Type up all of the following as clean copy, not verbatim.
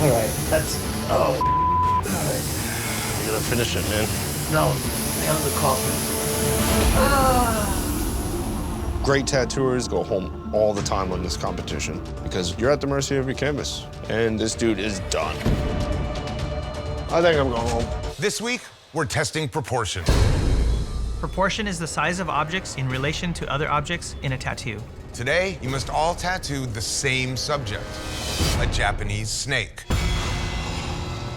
All right, that's, oh. All right. You gotta finish it, man. No, nail the coffin. Great tattooers go home all the time on this competition because you're at the mercy of your canvas. And this dude is done. I think I'm going home. This week, we're testing proportion. Proportion is the size of objects in relation to other objects in a tattoo. Today, you must all tattoo the same subject, a Japanese snake.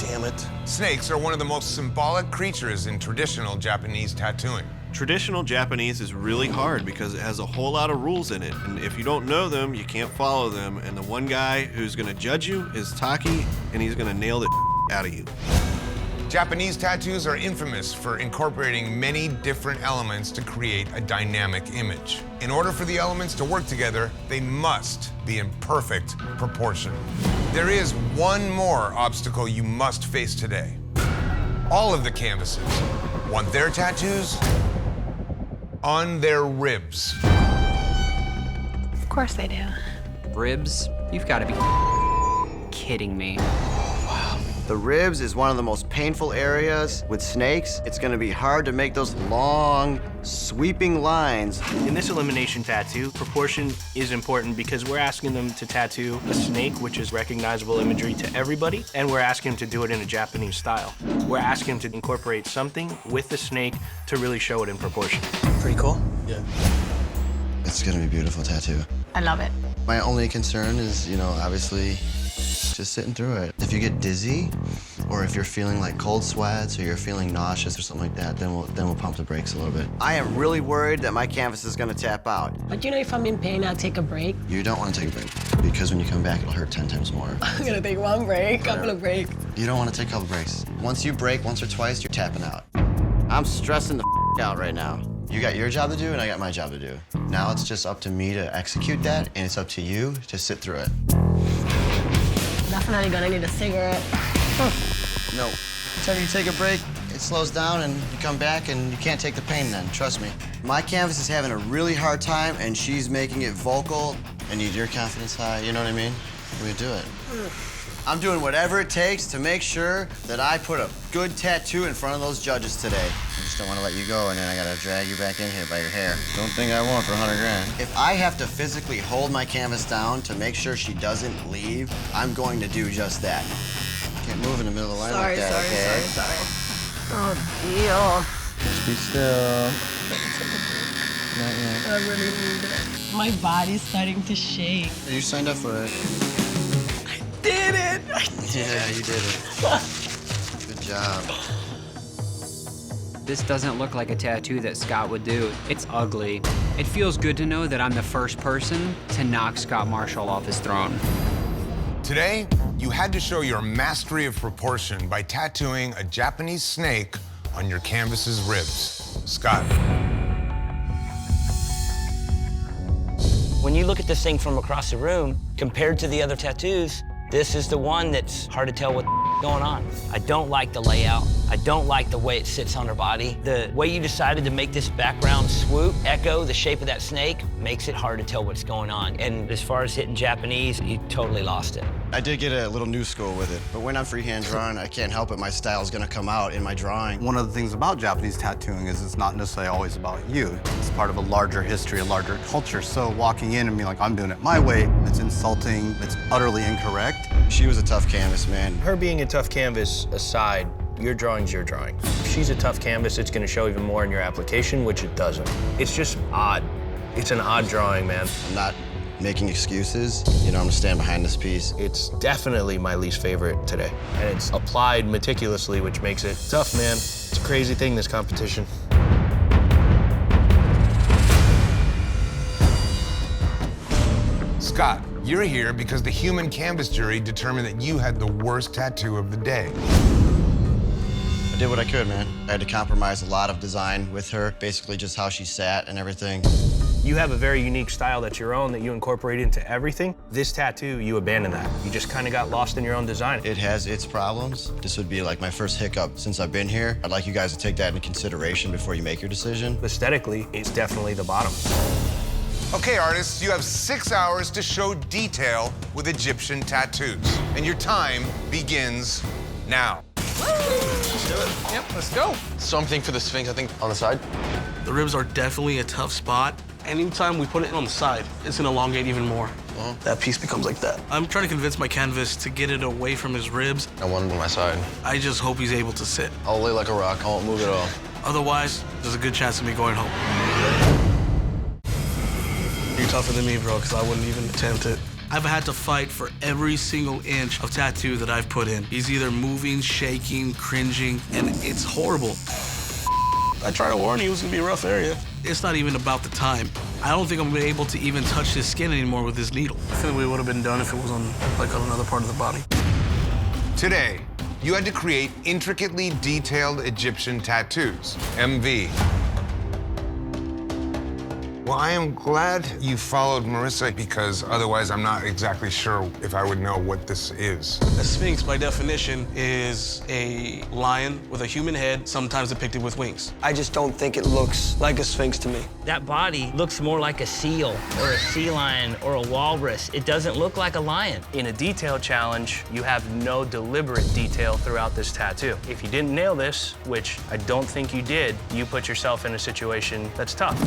Damn it. Snakes are one of the most symbolic creatures in traditional Japanese tattooing. Traditional Japanese is really hard because it has a whole lot of rules in it, and if you don't know them, you can't follow them, and the one guy who's gonna judge you is Taki, and he's gonna nail the out of you. Japanese tattoos are infamous for incorporating many different elements to create a dynamic image. In order for the elements to work together, they must be in perfect proportion. There is one more obstacle you must face today. All of the canvases want their tattoos on their ribs. Of course they do. Ribs? You've got to be kidding me. The ribs is one of the most painful areas. With snakes, it's gonna be hard to make those long, sweeping lines. In this elimination tattoo, proportion is important because we're asking them to tattoo a snake, which is recognizable imagery to everybody, and we're asking them to do it in a Japanese style. We're asking them to incorporate something with the snake to really show it in proportion. Pretty cool? Yeah. It's gonna be a beautiful tattoo. I love it. My only concern is, obviously, just sitting through it. If you get dizzy, or if you're feeling like cold sweats, or you're feeling nauseous or something like that, then we'll pump the brakes a little bit. I am really worried that my canvas is gonna tap out. But if I'm in pain, I'll take a break. You don't wanna take a break, because when you come back, it'll hurt 10 times more. I'm gonna take one break, couple of breaks. You don't wanna take a couple breaks. Once you break once or twice, you're tapping out. I'm stressing the out right now. You got your job to do, and I got my job to do. Now it's just up to me to execute that, and it's up to you to sit through it. Definitely gonna need a cigarette. No. Every time you take a break, it slows down and you come back and you can't take the pain then, trust me. My canvas is having a really hard time and she's making it vocal. I need your confidence high, you know what I mean? We do it. I'm doing whatever it takes to make sure that I put a good tattoo in front of those judges today. I just don't want to let you go and then I gotta drag you back in here by your hair. Don't think I won't for 100 grand. If I have to physically hold my canvas down to make sure she doesn't leave, I'm going to do just that. Can't move in the middle of the line like that, okay? Sorry. Oh, deal. Just be still. Not yet. I really need it. My body's starting to shake. You signed up for it. Did it! Yeah, you did it. Good job. This doesn't look like a tattoo that Scott would do. It's ugly. It feels good to know that I'm the first person to knock Scott Marshall off his throne. Today, you had to show your mastery of proportion by tattooing a Japanese snake on your canvas's ribs. Scott. When you look at this thing from across the room, compared to the other tattoos, this is the one that's hard to tell what's going on. I don't like the layout. I don't like the way it sits on her body. The way you decided to make this background swoop echo the shape of that snake makes it hard to tell what's going on. And as far as hitting Japanese, you totally lost it. I did get a little new school with it, but when I'm freehand drawing, I can't help it. My style's gonna come out in my drawing. One of the things about Japanese tattooing is it's not necessarily always about you. It's part of a larger history, a larger culture. So walking in and being like, I'm doing it my way, it's insulting, it's utterly incorrect. She was a tough canvas, man. Her being a tough canvas aside, your drawing's your drawing. If she's a tough canvas, it's gonna show even more in your application, which it doesn't. It's just odd. It's an odd drawing, man. I'm not making excuses. I'm gonna stand behind this piece. It's definitely my least favorite today. And it's applied meticulously, which makes it tough, man. It's a crazy thing, this competition. Scott, you're here because the human canvas jury determined that you had the worst tattoo of the day. I did what I could, man. I had to compromise a lot of design with her, basically just how she sat and everything. You have a very unique style that's your own that you incorporate into everything. This tattoo, you abandoned that. You just kind of got lost in your own design. It has its problems. This would be like my first hiccup since I've been here. I'd like you guys to take that into consideration before you make your decision. Aesthetically, it's definitely the bottom. Okay, artists, you have 6 hours to show detail with Egyptian tattoos. And your time begins now. Let's do it. Yep, let's go. Something for the Sphinx, I think, on the side. The ribs are definitely a tough spot. Anytime we put it on the side, it's gonna elongate even more. That piece becomes like that. I'm trying to convince my canvas to get it away from his ribs. I want it on my side. I just hope he's able to sit. I'll lay like a rock. I won't move at all. Otherwise, there's a good chance of me going home. You're tougher than me, bro, because I wouldn't even attempt it. I've had to fight for every single inch of tattoo that I've put in. He's either moving, shaking, cringing, and it's horrible. I tried to warn you it was gonna be a rough area. It's not even about the time. I don't think I'm gonna be able to even touch his skin anymore with this needle. I feel like we would have been done if it was on, like, on another part of the body. Today, you had to create intricately detailed Egyptian tattoos, MV. Well, I am glad you followed Marissa because otherwise I'm not exactly sure if I would know what this is. A sphinx, by definition, is a lion with a human head, sometimes depicted with wings. I just don't think it looks like a sphinx to me. That body looks more like a seal or a sea lion or a walrus. It doesn't look like a lion. In a detail challenge, you have no deliberate detail throughout this tattoo. If you didn't nail this, which I don't think you did, you put yourself in a situation that's tough.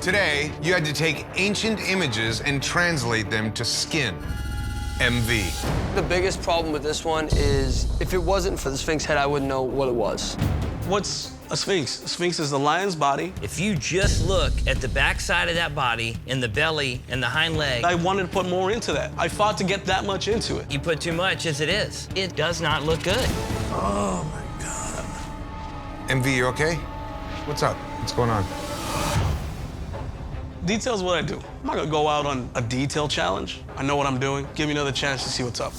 Today, you had to take ancient images and translate them to skin, MV. The biggest problem with this one is if it wasn't for the sphinx head, I wouldn't know what it was. What's a sphinx? A sphinx is the lion's body. If you just look at the backside of that body and the belly and the hind leg. I wanted to put more into that. I fought to get that much into it. You put too much as it is. It does not look good. Oh my God. MV, you okay? What's up? What's going on? Detail's what I do. I'm not gonna go out on a detail challenge. I know what I'm doing. Give me another chance to see what's up.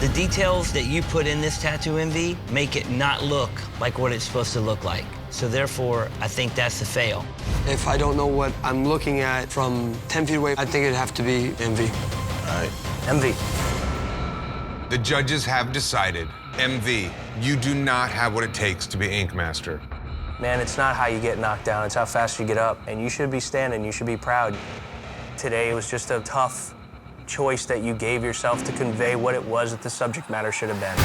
The details that you put in this tattoo, MV, make it not look like what it's supposed to look like. So therefore, I think that's the fail. If I don't know what I'm looking at from 10 feet away, I think it'd have to be MV. All right. MV. The judges have decided, MV, you do not have what it takes to be Ink Master. Man, it's not how you get knocked down, it's how fast you get up. And you should be standing, you should be proud. Today, it was just a tough choice that you gave yourself to convey what it was that the subject matter should have been.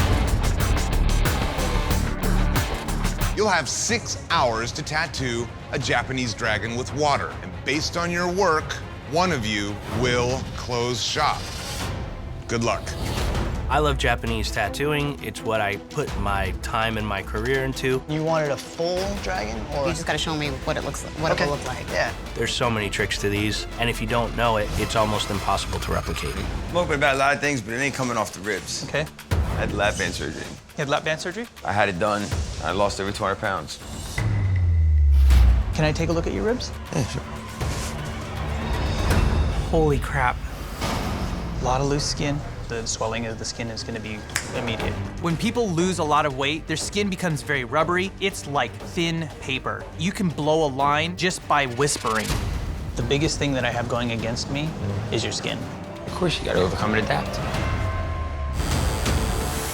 You'll have 6 hours to tattoo a Japanese dragon with water. And based on your work, one of you will close shop. Good luck. I love Japanese tattooing. It's what I put my time and my career into. You wanted a full dragon, or You just got to show me what it looks like, what it will look like. Yeah. There's so many tricks to these, and if you don't know it, it's almost impossible to replicate. I'm open about a lot of things, but it ain't coming off the ribs. Okay. I had lap band surgery. You had lap band surgery? I had it done. I lost over 200 pounds. Can I take a look at your ribs? Yeah, sure. Holy crap. A lot of loose skin. The swelling of the skin is going to be immediate. When people lose a lot of weight, their skin becomes very rubbery. It's like thin paper. You can blow a line just by whispering. The biggest thing that I have going against me is your skin. Of course, you got to overcome and adapt.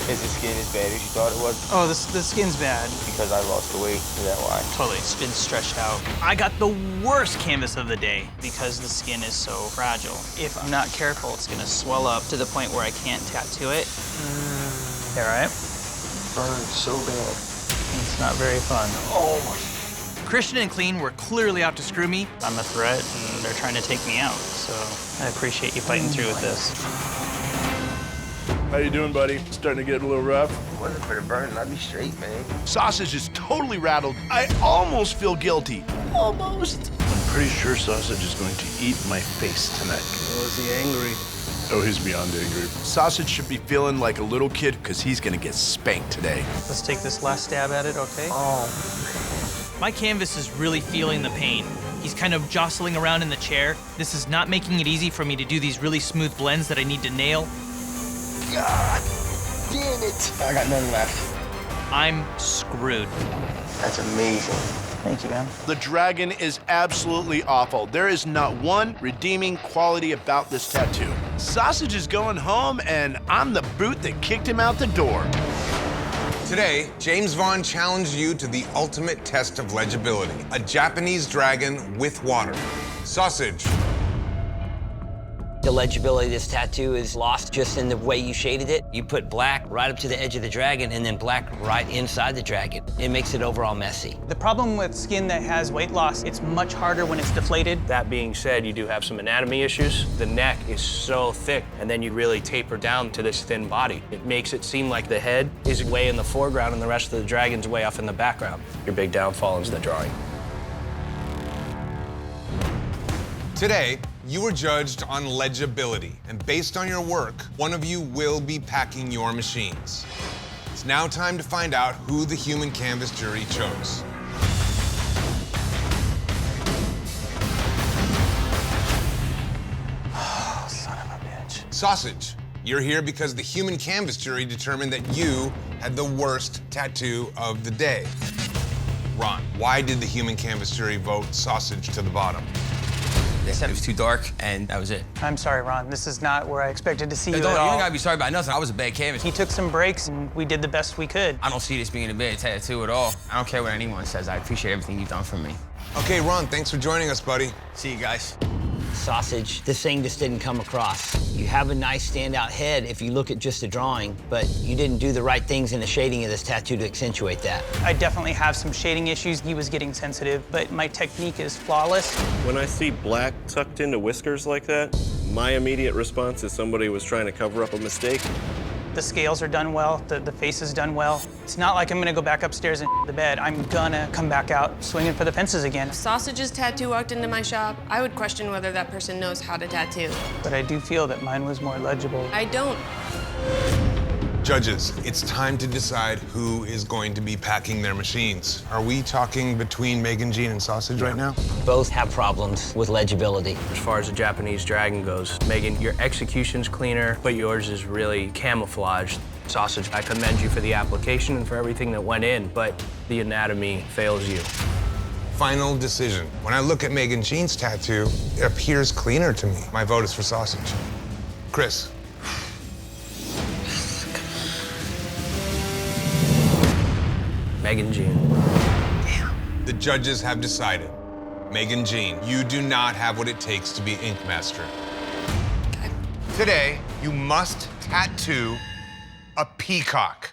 Is the skin as bad as you thought it was? Oh, the skin's bad. Because I lost the weight, is that why? Totally, it's been stretched out. I got the worst canvas of the day because the skin is so fragile. If I'm not careful, it's gonna swell up to the point where I can't tattoo it. All right? Burns so bad. It's not very fun. Oh my. Christian and Clean were clearly out to screw me. I'm a threat, and they're trying to take me out. So I appreciate you fighting through with this. How you doing, buddy? Starting to get a little rough? If it wasn't for the burn, I'd be straight, man. Sausage is totally rattled. I almost feel guilty. Almost. I'm pretty sure Sausage is going to eat my face tonight. Oh, is he angry? Oh, he's beyond angry. Sausage should be feeling like a little kid because he's gonna get spanked today. Let's take this last stab at it, okay? Oh. My canvas is really feeling the pain. He's kind of jostling around in the chair. This is not making it easy for me to do these really smooth blends that I need to nail. God damn it. I got none left. I'm screwed. That's amazing. Thank you, man. The dragon is absolutely awful. There is not one redeeming quality about this tattoo. Sausage is going home, and I'm the boot that kicked him out the door. Today, James Vaughn challenged you to the ultimate test of legibility, a Japanese dragon with water. Sausage. The legibility of this tattoo is lost just in the way you shaded it. You put black right up to the edge of the dragon and then black right inside the dragon. It makes it overall messy. The problem with skin that has weight loss, it's much harder when it's deflated. That being said, you do have some anatomy issues. The neck is so thick, and then you really taper down to this thin body. It makes it seem like the head is way in the foreground and the rest of the dragon's way off in the background. Your big downfall is the drawing. Today, you were judged on legibility, and based on your work, one of you will be packing your machines. It's now time to find out who the human canvas jury chose. Oh, son of a bitch. Sausage, you're here because the human canvas jury determined that you had the worst tattoo of the day. Ron, why did the human canvas jury vote sausage to the bottom? They said it was too dark, and that was it. I'm sorry, Ron. This is not where I expected to see you You at all. don't gotta be sorry about nothing. I was a bad canvas. He took some breaks, and we did the best we could. I don't see this being a bad tattoo at all. I don't care what anyone says. I appreciate everything you've done for me. Okay, Ron, thanks for joining us, buddy. See you guys. Sausage, this thing just didn't come across. You have a nice standout head if you look at just the drawing, but you didn't do the right things in the shading of this tattoo to accentuate that. I definitely have some shading issues. He was getting sensitive, but my technique is flawless. When I see black tucked into whiskers like that, my immediate response is somebody was trying to cover up a mistake. The scales are done well, the face is done well. It's not like I'm gonna go back upstairs and the bed. I'm gonna come back out swinging for the fences again. If Sausage's tattoo walked into my shop, I would question whether that person knows how to tattoo. But I do feel that mine was more legible. I don't. Judges, it's time to decide who is going to be packing their machines. Are we talking between Megan Jean and Sausage right now? Both have problems with legibility. As far as the Japanese dragon goes, Megan, your execution's cleaner, but yours is really camouflaged. Sausage, I commend you for the application and for everything that went in, but the anatomy fails you. Final decision. When I look at Megan Jean's tattoo, it appears cleaner to me. My vote is for Sausage. Chris. Megan Jean. The judges have decided. Megan Jean, you do not have what it takes to be Ink Master. Today, you must tattoo a peacock.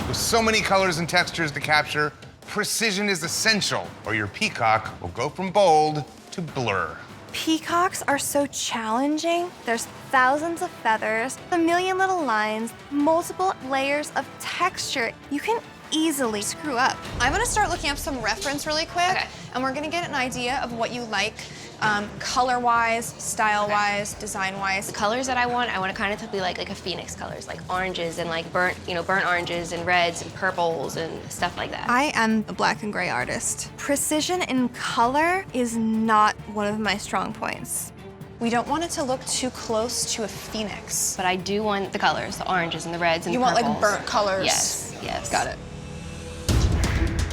With so many colors and textures to capture, precision is essential, or your peacock will go from bold to blur. Peacocks are so challenging. There's thousands of feathers, a million little lines, multiple layers of texture. You can easily screw up. I'm gonna start looking up some reference really quick, and we're gonna get an idea of what you like, color-wise, style-wise, design-wise. The colors that I want to kind of be like a phoenix colors, like oranges and like burnt oranges and reds and purples and stuff like that. I am a black and gray artist. Precision in color is not one of my strong points. We don't want it to look too close to a phoenix. But I do want the colors, the oranges and the reds and you the want purples. like burnt colors? Yes, yes. Got it.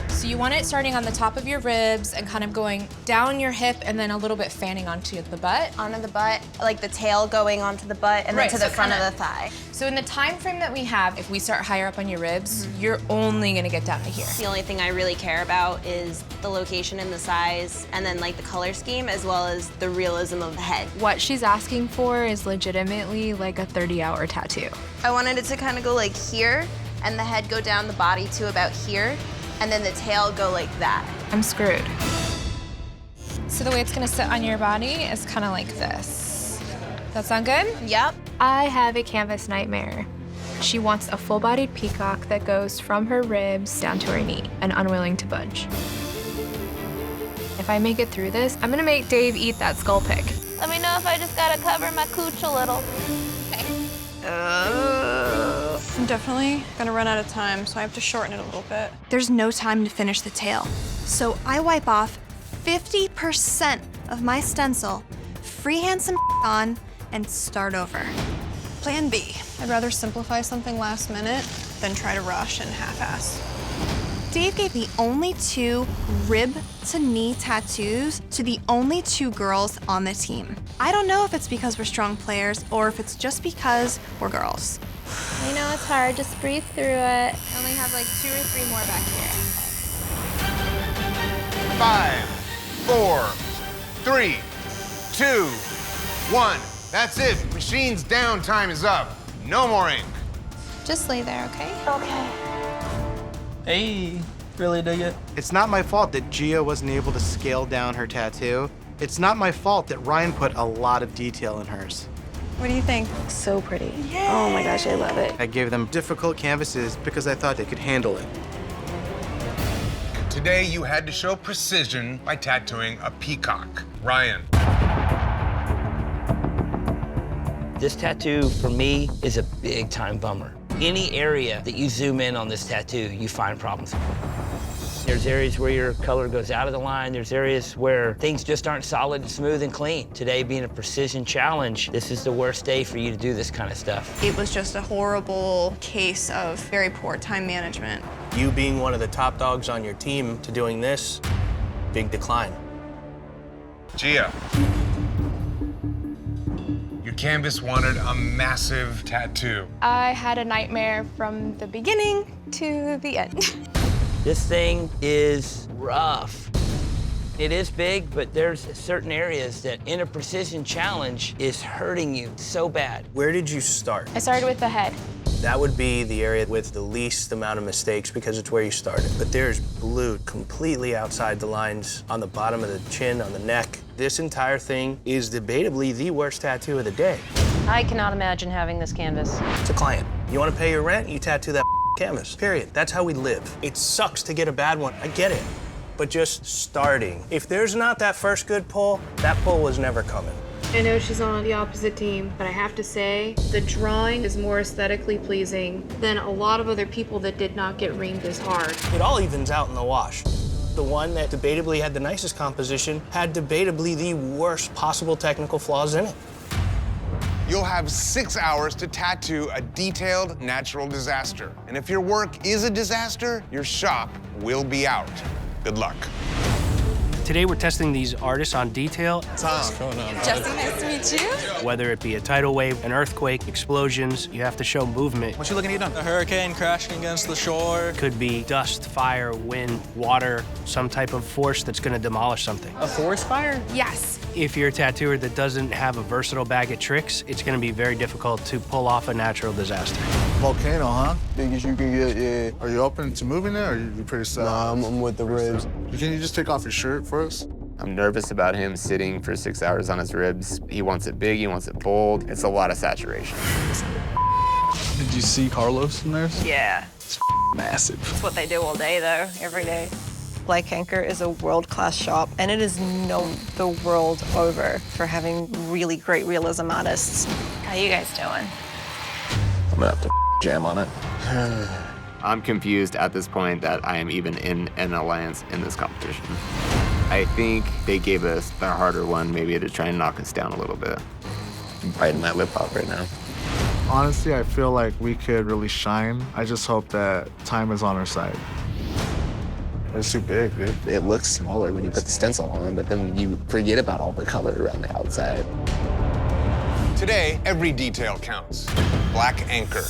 So you want it starting on the top of your ribs and kind of going down your hip and then a little bit fanning onto the butt. Onto the butt, like the tail going onto the butt and then to the front of the thigh. So in the time frame that we have, if we start higher up on your ribs, you're only gonna get down to here. The only thing I really care about is the location and the size and then like the color scheme as well as the realism of the head. What she's asking for is legitimately like a 30-hour tattoo. I wanted it to kind of go like here and the head go down the body to about here and then the tail go like that. I'm screwed. So the way it's gonna sit on your body is kind of like this. That sound good? Yep. I have a canvas nightmare. She wants a full-bodied peacock that goes from her ribs down to her knee and unwilling to budge. If I make it through this, I'm gonna make Dave eat that skull pick. Let me know if I just gotta cover my cooch a little. I'm definitely gonna run out of time, so I have to shorten it a little bit. There's no time to finish the tail. So I wipe off 50% of my stencil, freehand some on, and start over. Plan B. I'd rather simplify something last minute than try to rush and half-ass. Dave gave the only 2 rib-to-knee tattoos to the only 2 girls on the team. I don't know if it's because we're strong players or if it's just because we're girls. I know it's hard, just breathe through it. I only have like 2 or 3 more back here. 5, 4, 3, 2, 1. That's it. Machine's down, time is up. No more ink. Just lay there, okay? Okay. Hey, really dig it. It's not my fault that Gia wasn't able to scale down her tattoo. It's not my fault that Ryan put a lot of detail in hers. What do you think? So pretty. Oh my gosh, I love it. I gave them difficult canvases because I thought they could handle it. Today, you had to show precision by tattooing a peacock. Ryan. This tattoo, for me, is a big time bummer. Any area that you zoom in on this tattoo, you find problems. There's areas where your color goes out of the line. There's areas where things just aren't solid, smooth, and clean. Today being a precision challenge, this is the worst day for you to do this kind of stuff. It was just a horrible case of very poor time management. You being one of the top dogs on your team to doing this, big decline. Gia. Your canvas wanted a massive tattoo. I had a nightmare from the beginning to the end. This thing is rough. It is big, but there's certain areas that in a precision challenge is hurting you so bad. Where did you start? I started with the head. That would be the area with the least amount of mistakes because it's where you started. But there's blue completely outside the lines on the bottom of the chin, on the neck. This entire thing is debatably the worst tattoo of the day. I cannot imagine having this canvas. It's a client. You want to pay your rent, you tattoo that canvas, period. That's how we live. It sucks to get a bad one, I get it. But just starting. If there's not that first good pull, that pull was never coming. I know she's on the opposite team, but I have to say, the drawing is more aesthetically pleasing than a lot of other people that did not get reamed as hard. It all evens out in the wash. The one that debatably had the nicest composition had debatably the worst possible technical flaws in it. You'll have 6 hours to tattoo a detailed natural disaster. And if your work is a disaster, your shop will be out. Good luck. Today we're testing these artists on detail. Tom. Jesse, nice to meet you. Whether it be a tidal wave, an earthquake, explosions, you have to show movement. What you looking at? A hurricane crashing against the shore. Could be dust, fire, wind, water, some type of force that's gonna demolish something. A forest fire? Yes. If you're a tattooer that doesn't have a versatile bag of tricks, it's gonna be very difficult to pull off a natural disaster. Volcano, huh? Big as you can get, yeah. Are you open to moving there, or are you pretty set? Nah, I'm with the ribs. Can you just take off your shirt for us? I'm nervous about him sitting for 6 hours on his ribs. He wants it big, he wants it bold. It's a lot of saturation. Did you see Carlos in there? Yeah. It's massive. It's what they do all day, though, every day. Black Anchor is a world-class shop, and it is known the world over for having really great realism artists. How you guys doing? I'm gonna have to jam on it. I'm confused at this point that I am even in an alliance in this competition. I think they gave us the harder one, maybe to try and knock us down a little bit. I'm biting my lip off right now. Honestly, I feel like we could really shine. I just hope that time is on our side. It's too big, dude. It looks smaller when you put the stencil on, but then you forget about all the color around the outside. Today, every detail counts. Black Anchor.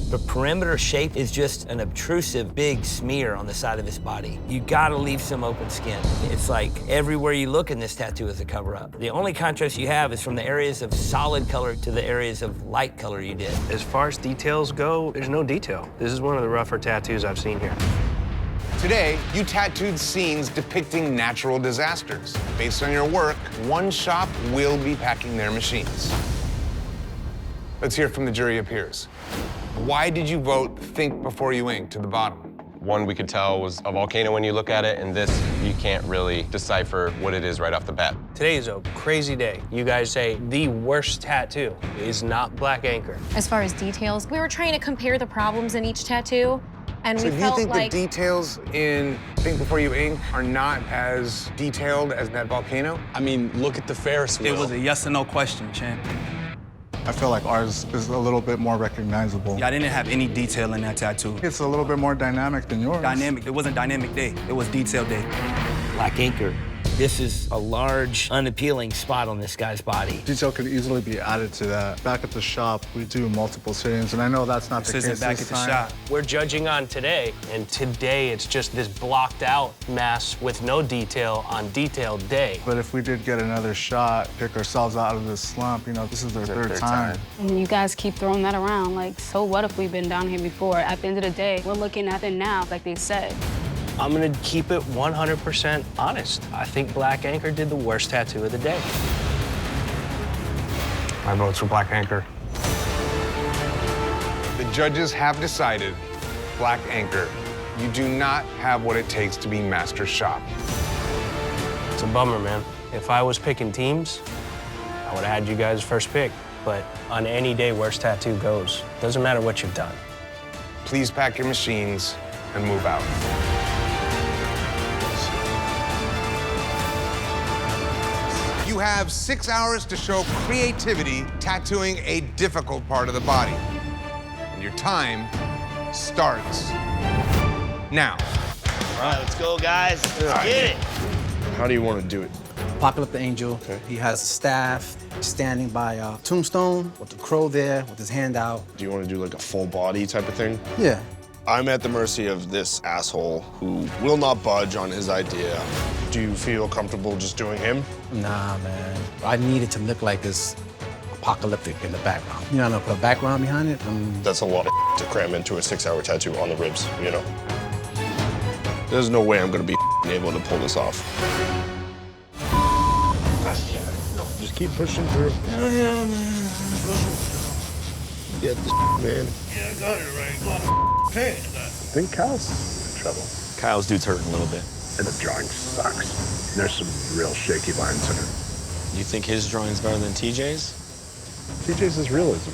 The perimeter shape is just an obtrusive, big smear on the side of his body. You gotta leave some open skin. It's like everywhere you look in this tattoo is a cover-up. The only contrast you have is from the areas of solid color to the areas of light color you did. As far as details go, there's no detail. This is one of the rougher tattoos I've seen here. Today, you tattooed scenes depicting natural disasters. Based on your work, one shop will be packing their machines. Let's hear from the jury of peers. Why did you vote think before you ink to the bottom? One we could tell was a volcano when you look at it, and this, you can't really decipher what it is right off the bat. Today is a crazy day. You guys say the worst tattoo is not Black Anchor. As far as details, we were trying to compare the problems in each tattoo, and So we do you felt think like the details in Think Before You Ink are not as detailed as that volcano? I mean, look at the Ferris wheel. It was a yes or no question, champ. I feel like ours is a little bit more recognizable. Yeah, I didn't have any detail in that tattoo. It's a little bit more dynamic than yours. Dynamic. It wasn't dynamic day. It was detail day. Black Anchor This is a large, unappealing spot on this guy's body. Detail could easily be added to that. Back at the shop, we do multiple sittings, and I know that's not the case this back at the time. shop. We're judging on today, and today it's just this blocked out mess with no detail on detailed day. But if we did get another shot, pick ourselves out of this slump, you know, this is their third time. And you guys keep throwing that around, like, so what if we've been down here before? At the end of the day, we're looking at it now, like they said. I'm gonna keep it 100% honest. I think Black Anchor did the worst tattoo of the day. My vote's for Black Anchor. The judges have decided, Black Anchor, you do not have what it takes to be Master Shop. It's a bummer, man. If I was picking teams, I would have had you guys first pick. But on any day, worst tattoo goes. Doesn't matter what you've done. Please pack your machines and move out. You have 6 hours to show creativity tattooing a difficult part of the body. And your time starts now. All right, let's go, guys. Let's get it. How do you want to do it? Apocalyptic Angel. He has a staff standing by a tombstone with the crow there with his hand out. Do you want to do like a full body type of thing? Yeah. I'm at the mercy of this asshole who will not budge on his idea. Do you feel comfortable just doing him? Nah, man. I need it to look like this apocalyptic in the background. You know, I'm gonna put a background behind it. That's a lot of to cram into a 6-hour tattoo on the ribs, you know? There's no way I'm gonna be able to pull this off. Just keep pushing through. Yeah, man. Get this, man. Yeah, I got it right. Pain. I think Kyle's in trouble. Kyle's dude's hurting a little bit. And the drawing sucks. There's some real shaky lines in it. You think his drawing's better than TJ's? TJ's is realism.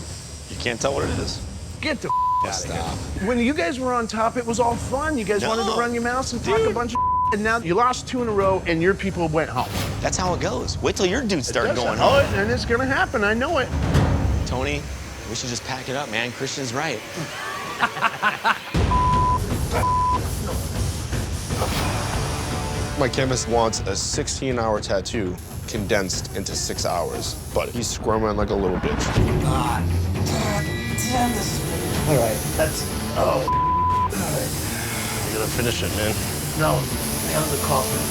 You can't tell what it is. Get the out of here. When you guys were on top, it was all fun. You guys wanted to run your mouths and talk a bunch of and now you lost 2 in a row and your people went home. That's how it goes. Wait till your dudes start going home. home. And it's gonna happen, I know it. Tony, we should just pack it up, man. Christian's right. My chemist wants a 16-hour tattoo condensed into 6 hours, but he's squirming like a little bitch. God damn this. All right, that's. Oh. All right. You gotta finish it, man. No, nail the coffin.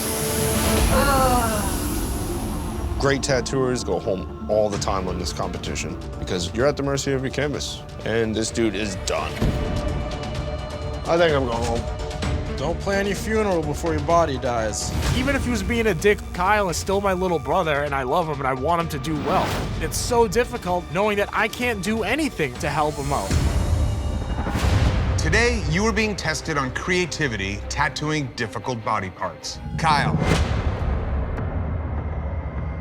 Great tattooers go home all the time on this competition because you're at the mercy of your canvas, and this dude is done. I think I'm going home. Don't plan your funeral before your body dies. Even if he was being a dick, Kyle is still my little brother, and I love him, and I want him to do well. It's so difficult knowing that I can't do anything to help him out. Today, you are being tested on creativity, tattooing difficult body parts. Kyle.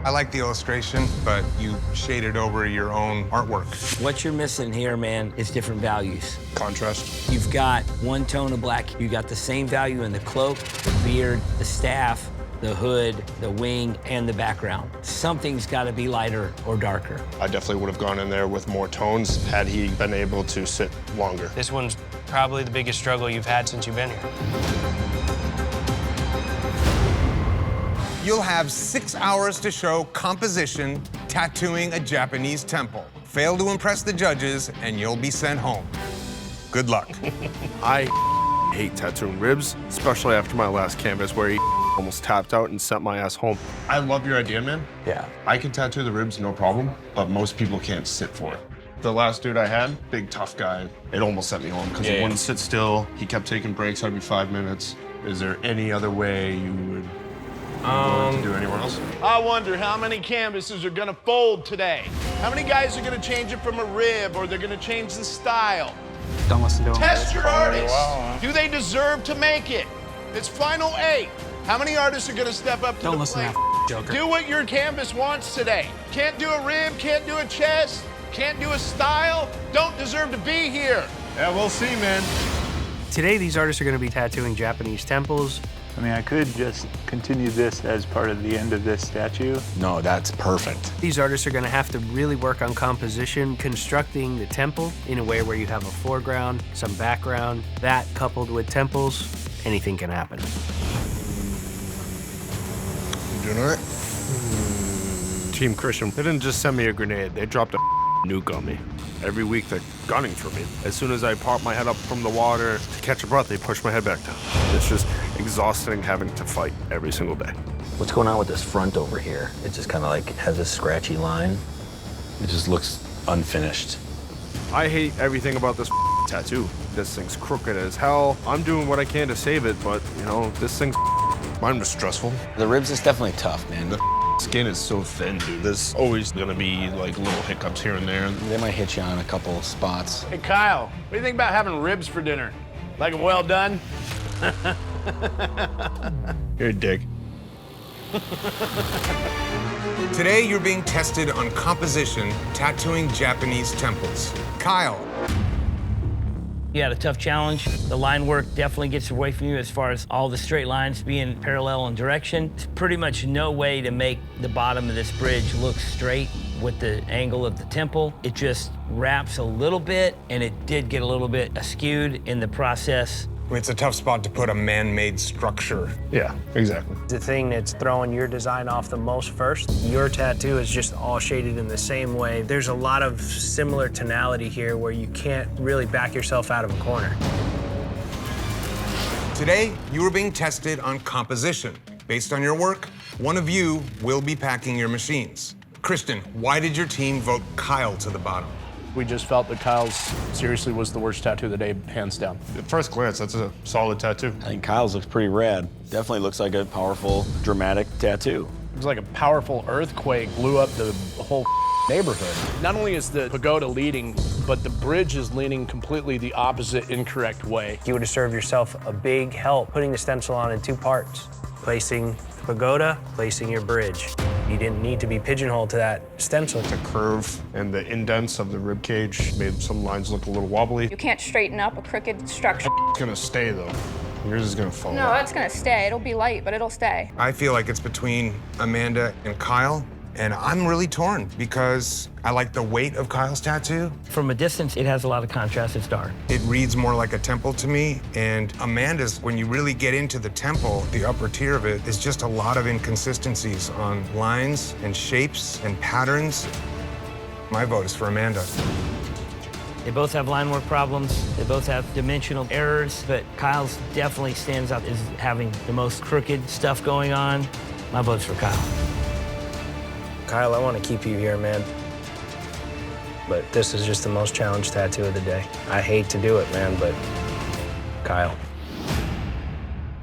I like the illustration, but you shaded over your own artwork. What you're missing here, man, is different values. Contrast. You've got one tone of black. You got the same value in the cloak, the beard, the staff, the hood, the wing, and the background. Something's got to be lighter or darker. I definitely would have gone in there with more tones had he been able to sit longer. This one's probably the biggest struggle you've had since you've been here. You'll have 6 hours to show composition tattooing a Japanese temple. Fail to impress the judges, and you'll be sent home. Good luck. I hate tattooing ribs, especially after my last canvas where he almost tapped out and sent my ass home. I love your idea, man. Yeah. I can tattoo the ribs, no problem, but most people can't sit for it. The last dude I had, big tough guy, it almost sent me home because he wouldn't sit still. He kept taking breaks every 5 minutes. Is there any other way you would to do anywhere else? I wonder how many canvases are gonna fold today. How many guys are gonna change it from a rib or they're gonna change the style? Don't listen to him. Test your artists. Do they deserve to make it? It's final 8. How many artists are gonna step up to Don't the listen plate? to that joker. Do what your canvas wants today. Can't do a rib, can't do a chest, can't do a style, don't deserve to be here. Yeah, we'll see, man. Today, these artists are going to be tattooing Japanese temples. I mean, I could just continue this as part of the end of this statue. No, that's perfect. These artists are going to have to really work on composition, constructing the temple in a way where you have a foreground, some background. That coupled with temples, anything can happen. You doing all right? Team Christian, they didn't just send me a grenade, they dropped a nuke on me. Every week they're gunning for me. As soon as I pop my head up from the water to catch a breath, they push my head back down. It's just exhausting having to fight every single day. What's going on with this front over here? It just kind of like has a scratchy line. It just looks unfinished. I hate everything about this tattoo. This thing's crooked as hell. I'm doing what I can to save it, but, you know, this thing's... Mine was stressful. The ribs is definitely tough, man. The skin is so thin, dude. There's always gonna be like little hiccups here and there. They might hit you on a couple spots. Hey, Kyle, what do you think about having ribs for dinner? Like them well done? You're a dick. Today, you're being tested on composition, tattooing Japanese temples. Kyle. You had a tough challenge. The line work definitely gets away from you as far as all the straight lines being parallel in direction. There's pretty much no way to make the bottom of this bridge look straight with the angle of the temple. It just wraps a little bit, and it did get a little bit askewed in the process. It's a tough spot to put a man-made structure. Yeah, exactly. The thing that's throwing your design off the most first, your tattoo is just all shaded in the same way. There's a lot of similar tonality here where you can't really back yourself out of a corner. Today, you are being tested on composition. Based on your work, one of you will be packing your machines. Kristen, why did your team vote Kyle to the bottom? We just felt that Kyle's seriously was the worst tattoo of the day, hands down. At first glance, that's a solid tattoo. I think Kyle's looks pretty rad. Definitely looks like a powerful, dramatic tattoo. It was like a powerful earthquake blew up the whole neighborhood. Not only is the pagoda leading, but the bridge is leaning completely the opposite, incorrect way. You would have served yourself a big help putting the stencil on in two parts. Placing the pagoda, placing your bridge. You didn't need to be pigeonholed to that stencil. The curve and the indents of the rib cage made some lines look a little wobbly. You can't straighten up a crooked structure. It's gonna stay though. Yours is gonna fall No, out. it's gonna stay. It'll be light, but it'll stay. I feel like it's between Amanda and Kyle, and I'm really torn because I like the weight of Kyle's tattoo. From a distance, it has a lot of contrast. It's dark. It reads more like a temple to me, and Amanda's, when you really get into the temple, the upper tier of it is just a lot of inconsistencies on lines and shapes and patterns. My vote is for Amanda. They both have line work problems. They both have dimensional errors, but Kyle's definitely stands out as having the most crooked stuff going on. My vote's for Kyle. Kyle, I want to keep you here, man. But this is just the most challenged tattoo of the day. I hate to do it, man, but Kyle.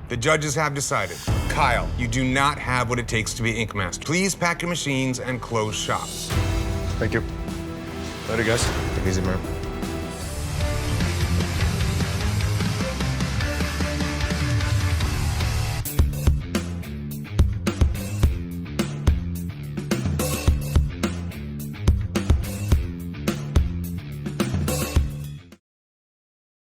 The judges have decided. Kyle, you do not have what it takes to be Ink Master. Please pack your machines and close shop. Thank you. Later, guys. Take it easy, man.